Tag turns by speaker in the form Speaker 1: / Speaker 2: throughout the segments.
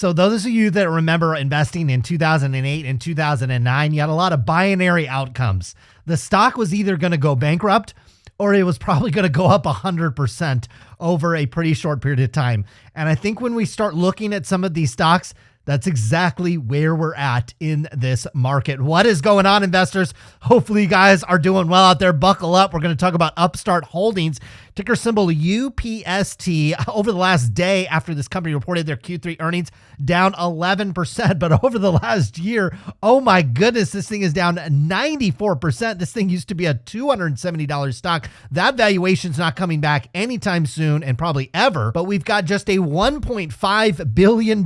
Speaker 1: So those of you that remember investing in 2008 and 2009, you had a lot of binary outcomes. The stock was either going to go bankrupt or it was probably going to go up 100% over a pretty short period of time. And I think when we start looking at some of these stocks, that's exactly where we're at in this market. What is going on, investors? Hopefully you guys are doing well out there. Buckle up. We're going to talk about Upstart Holdings, ticker symbol UPST. Over the last day after this company reported their Q3 earnings, down 11%. But over the last year, oh my goodness, this thing is down 94%. This thing used to be a $270 stock. That valuation's not coming back anytime soon and probably ever. But we've got just a $1.5 billion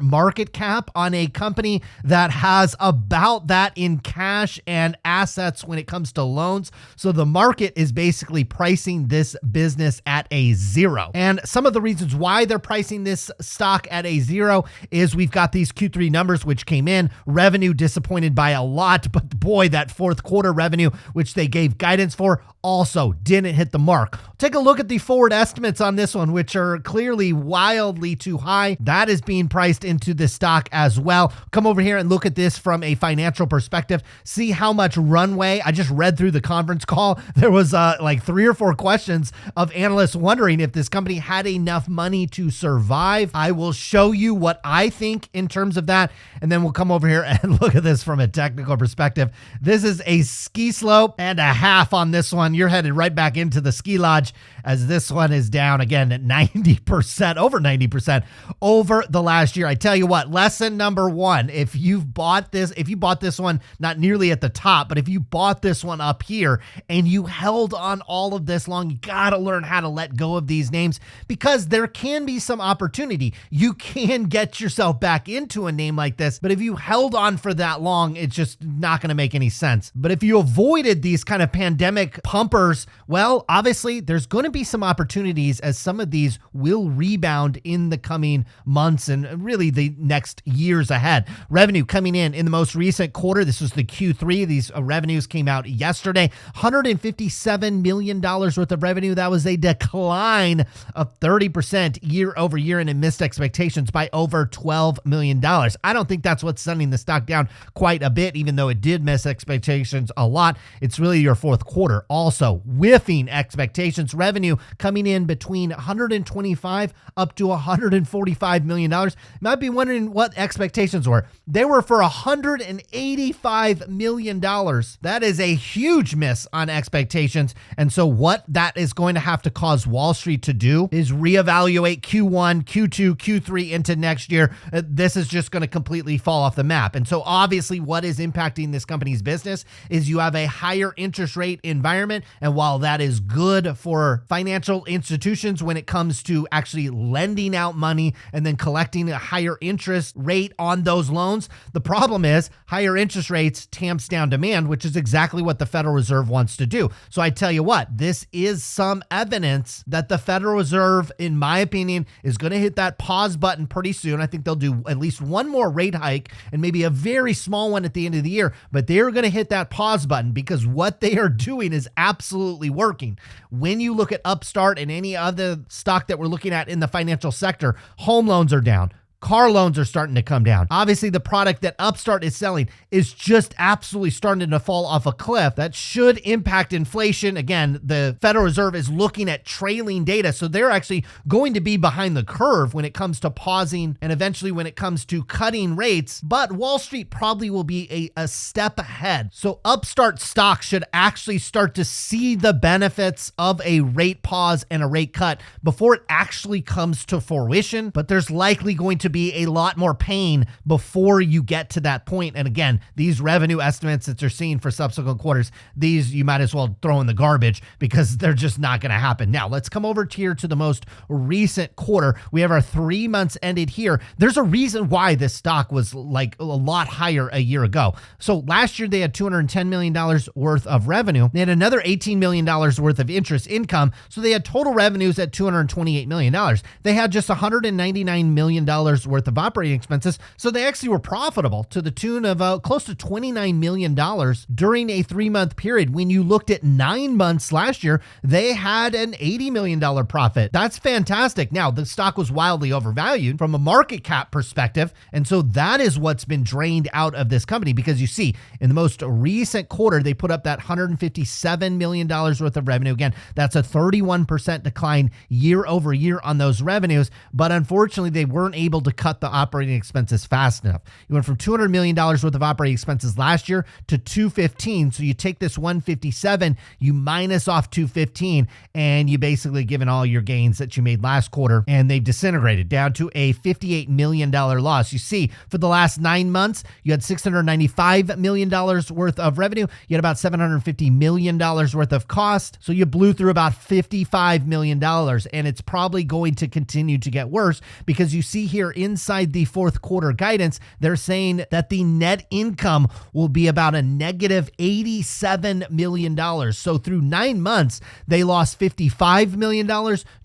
Speaker 1: market cap on a company that has about that in cash and assets when it comes to loans. So the market is basically pricing this business at a zero. And some of the reasons why they're pricing this stock at a zero is we've got these Q3 numbers, which came in. Revenue disappointed by a lot, but boy, that fourth quarter revenue, which they gave guidance for, also didn't hit the mark. Take a look at the forward estimates on this one, which are clearly wildly too high. That is being priced into the stock as well. Come over here and look at this from a financial perspective. See how much runway. I just read through the conference call. There was like 3 or 4 questions of analysts wondering if this company had enough money to survive. I will show you what I think in terms of that, and then we'll come over here and look at this from a technical perspective. This is a ski slope and a half on this one. You're headed right back into the ski lodge as this one is down again at 90%, over 90% over the last year. I tell you what, lesson number 1, if you bought this one, not nearly at the top, but if you bought this one up here and you held on all of this long, you got to learn how to let go of these names because there can be some opportunity. You can get yourself back into a name like this, but if you held on for that long, it's just not going to make any sense. But if you avoided these kind of pandemic pumpers, well, obviously there's going to be some opportunities as some of these will rebound in the coming months and really the next years ahead. Revenue coming in the most recent quarter. This was the Q3. These revenues came out yesterday. $157 million worth of revenue. That was a decline of 30% year over year, and it missed expectations by over $12 million. I don't think that's what's sending the stock down quite a bit, even though it did miss expectations a lot. It's really your fourth quarter also whiffing expectations. Revenue coming in between 125 up to $145 million. You might be wondering what expectations were. They were for $185 million. That is a huge miss on expectations. And so what that is going to have to cause Wall Street to do is reevaluate Q1, Q2, Q3 into next year. This is just going to completely fall off the map. And so obviously what is impacting this company's business is you have a higher interest rate environment. And while that is good for financial institutions when it comes to actually lending out money and then collecting a higher interest rate on those loans, the problem is higher interest rates tamps down demand, which is exactly what the Federal Reserve wants to do. So I tell you what, this is some evidence that the Federal Reserve, in my opinion, is going to hit that pause button pretty soon. I think they'll do at least one more rate hike and maybe a very small one at the end of the year, but they're going to hit that pause button because what they are doing is absolutely working. When you look at Upstart and any other stock that we're looking at in the financial sector, home loans are down. Car loans are starting to come down. Obviously, the product that Upstart is selling is just absolutely starting to fall off a cliff. That should impact inflation. Again, the Federal Reserve is looking at trailing data, so they're actually going to be behind the curve when it comes to pausing and eventually when it comes to cutting rates. But Wall Street probably will be a step ahead. So Upstart stock should actually start to see the benefits of a rate pause and a rate cut before it actually comes to fruition. But there's likely going to be a lot more pain before you get to that point. And again, these revenue estimates that you're seeing for subsequent quarters, these you might as well throw in the garbage because they're just not going to happen. Now, let's come over here to the most recent quarter. We have our 3 months ended here. There's a reason why this stock was like a lot higher a year ago. So last year they had $210 million worth of revenue. They had another $18 million worth of interest income. So they had total revenues at $228 million. They had just $199 million worth of operating expenses. So they actually were profitable to the tune of close to $29 million during a 3-month period. When you looked at 9 months last year, they had an $80 million profit. That's fantastic. Now, the stock was wildly overvalued from a market cap perspective. And so that is what's been drained out of this company, because you see in the most recent quarter, they put up that $157 million worth of revenue. Again, that's a 31% decline year over year on those revenues. But unfortunately, they weren't able to cut the operating expenses fast enough. You went from $200 million worth of operating expenses last year to 215. So you take this 157, you minus off 215, and you basically given all your gains that you made last quarter, and they disintegrated down to a $58 million loss. You see, for the last 9 months, you had $695 million worth of revenue. You had about $750 million worth of cost. So you blew through about $55 million, and it's probably going to continue to get worse, because you see here inside the fourth quarter guidance, they're saying that the net income will be about a negative $87 million. So through 9 months, they lost $55 million.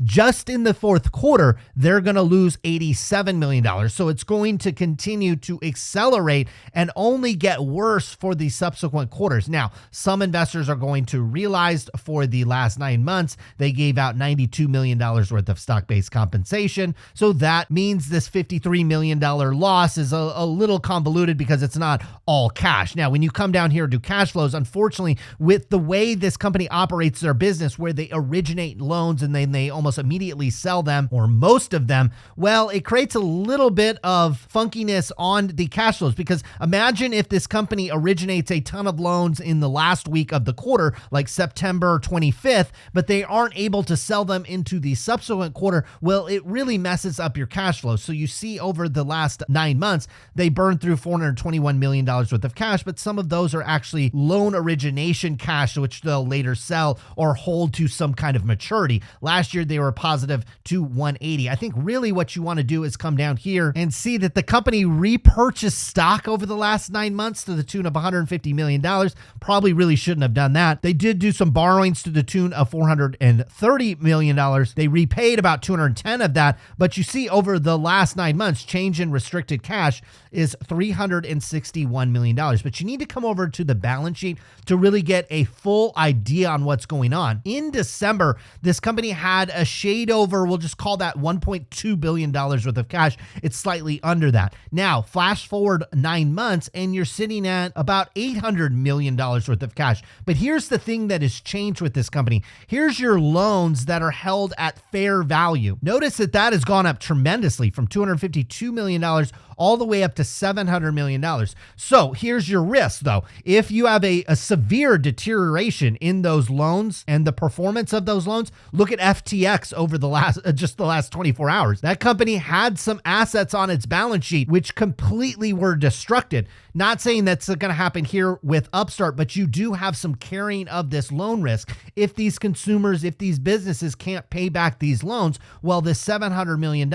Speaker 1: Just in the fourth quarter, they're going to lose $87 million. So it's going to continue to accelerate and only get worse for the subsequent quarters. Now, some investors are going to realize for the last 9 months, they gave out $92 million worth of stock-based compensation. So that means this $53 million loss is a little convoluted, because it's not all cash. Now, when you come down here to cash flows, unfortunately, with the way this company operates their business, where they originate loans and then they almost immediately sell them, or most of them, well, it creates a little bit of funkiness on the cash flows. Because imagine if this company originates a ton of loans in the last week of the quarter, like September 25th, but they aren't able to sell them into the subsequent quarter. Well, it really messes up your cash flow. So you see over the last 9 months, they burned through $421 million worth of cash, but some of those are actually loan origination cash, which they'll later sell or hold to some kind of maturity. Last year, they were positive to 180. I think really what you want to do is come down here and see that the company repurchased stock over the last 9 months to the tune of $150 million. Probably really shouldn't have done that. They did do some borrowings to the tune of $430 million. They repaid about 210 of that, but you see over the last 9 months, change in restricted cash is $361 million. But you need to come over to the balance sheet to really get a full idea on what's going on. In December, this company had a shade over, we'll just call that $1.2 billion worth of cash. It's slightly under that. Now, flash forward 9 months, and you're sitting at about $800 million worth of cash. But here's the thing that has changed with this company. Here's your loans that are held at fair value. Notice that that has gone up tremendously from $252 million all the way up to $700 million. So here's your risk, though. If you have a severe deterioration in those loans and the performance of those loans, look at FTX over the last 24 hours. That company had some assets on its balance sheet which completely were destructed. Not saying that's going to happen here with Upstart, but you do have some carrying of this loan risk. If these consumers, if these businesses can't pay back these loans, well, this $700 million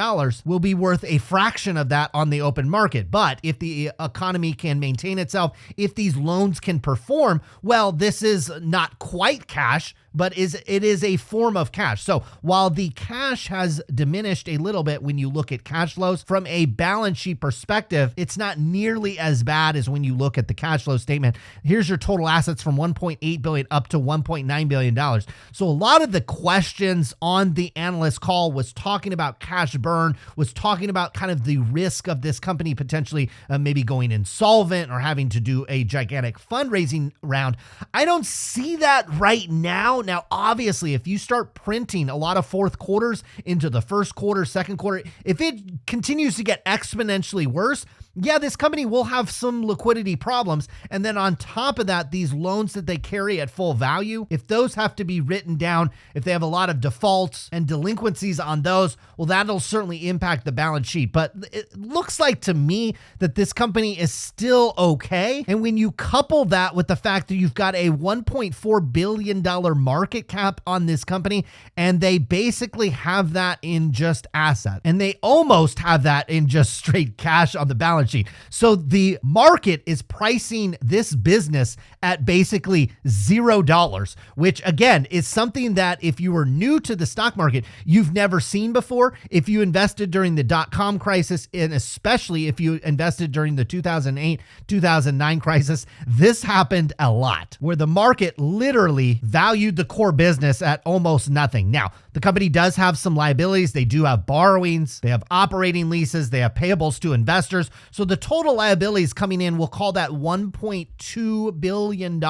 Speaker 1: will be worth a fraction of that on the open market. But if the economy can maintain itself, if these loans can perform, well, this is not quite cash, but it is a form of cash. So while the cash has diminished a little bit when you look at cash flows from a balance sheet perspective, it's not nearly as bad as when you look at the cash flow statement. Here's your total assets from $1.8 billion up to $1.9 billion. So a lot of the questions on the analyst call was talking about cash burn, was talking about kind of the risk of this company potentially maybe going insolvent or having to do a gigantic fundraising round. I don't see that right now. Now, obviously, if you start printing a lot of fourth quarters into the first quarter, second quarter, if it continues to get exponentially worse, yeah, this company will have some liquidity problems. And then on top of that, these loans that they carry at full value, if those have to be written down, if they have a lot of defaults and delinquencies on those, well, that'll certainly impact the balance sheet. But it looks like to me that this company is still okay. And when you couple that with the fact that you've got a $1.4 billion market cap on this company, and they basically have that in just asset, and they almost have that in just straight cash on the balance balance sheet. So the market is pricing this business at basically $0, which again is something that if you were new to the stock market, you've never seen before. If you invested during the dot-com crisis, and especially if you invested during the 2008, 2009 crisis, this happened a lot where the market literally valued the core business at almost nothing. Now, the company does have some liabilities. They do have borrowings. They have operating leases. They have payables to investors. So the total liabilities coming in, we'll call that $1.2 billion.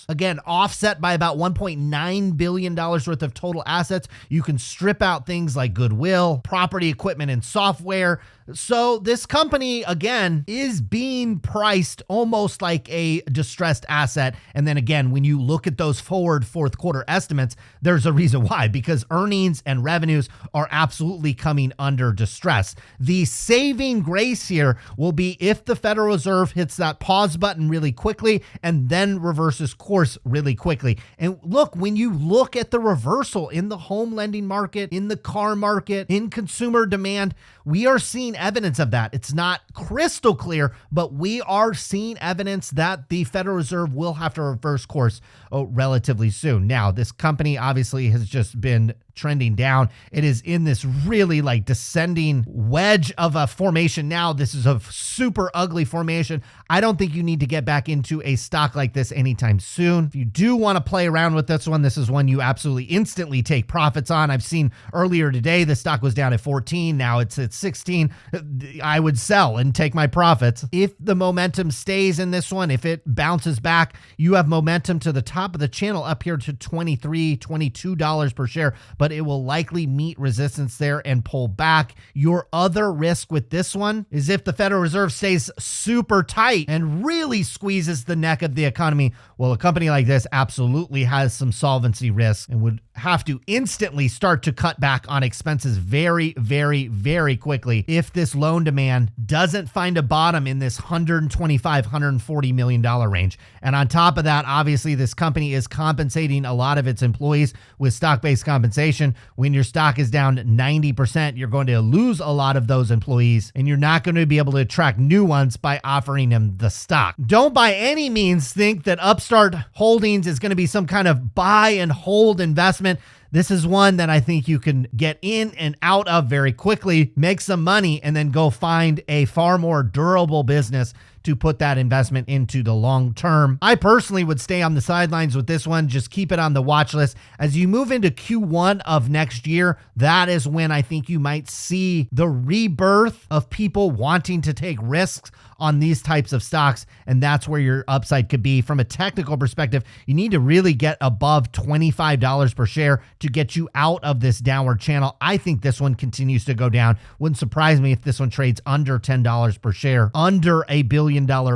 Speaker 1: Again, offset by about $1.9 billion worth of total assets. You can strip out things like goodwill, property, equipment, and software. So this company, again, is being priced almost like a distressed asset. And then again, when you look at those forward fourth quarter estimates, there's a reason why, because earnings and revenues are absolutely coming under distress. The saving grace here will be if the Federal Reserve hits that pause button really quickly and then reverses course really quickly. And look, when you look at the reversal in the home lending market, in the car market, in consumer demand, we are seeing evidence of that. It's not crystal clear, but we are seeing evidence that the Federal Reserve will have to reverse course relatively soon. Now, this company obviously has just been trending down. It is in this really like descending wedge of a formation now. This is a super ugly formation. I don't think you need to get back into a stock like this anytime soon. If you do want to play around with this one, this is one you absolutely instantly take profits on. I've seen earlier today, the stock was down at 14. Now it's at 16. I would sell and take my profits. If the momentum stays in this one, if it bounces back, you have momentum to the top of the channel up here to $23, $22 per share, but it will likely meet resistance there and pull back. Your other risk with this one is if the Federal Reserve stays super tight and really squeezes the neck of the economy, well, a company like this absolutely has some solvency risk and would have to instantly start to cut back on expenses very, very, very quickly if this loan demand doesn't find a bottom in this $125, $140 million range. And on top of that, obviously, this company is compensating a lot of its employees with stock-based compensation. When your stock is down 90%, you're going to lose a lot of those employees, and you're not going to be able to attract new ones by offering them the stock. Don't by any means think that Upstart Holdings is going to be some kind of buy and hold investment. This is one that I think you can get in and out of very quickly, make some money, and then go find a far more durable business to put that investment into the long term. I personally would stay on the sidelines with this one. Just keep it on the watch list. As you move into Q1 of next year, that is when I think you might see the rebirth of people wanting to take risks on these types of stocks. And that's where your upside could be. From a technical perspective, you need to really get above $25 per share to get you out of this downward channel. I think this one continues to go down. Wouldn't surprise me if this one trades under $10 per share, under $1 billion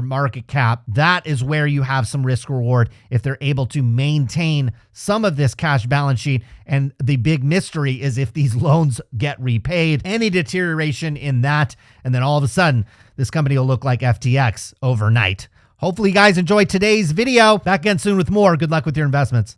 Speaker 1: market cap. That is where you have some risk reward if they're able to maintain some of this cash balance sheet. And the big mystery is if these loans get repaid, any deterioration in that, and then all of a sudden, this company will look like FTX overnight. Hopefully you guys enjoyed today's video. Back again soon with more. Good luck with your investments.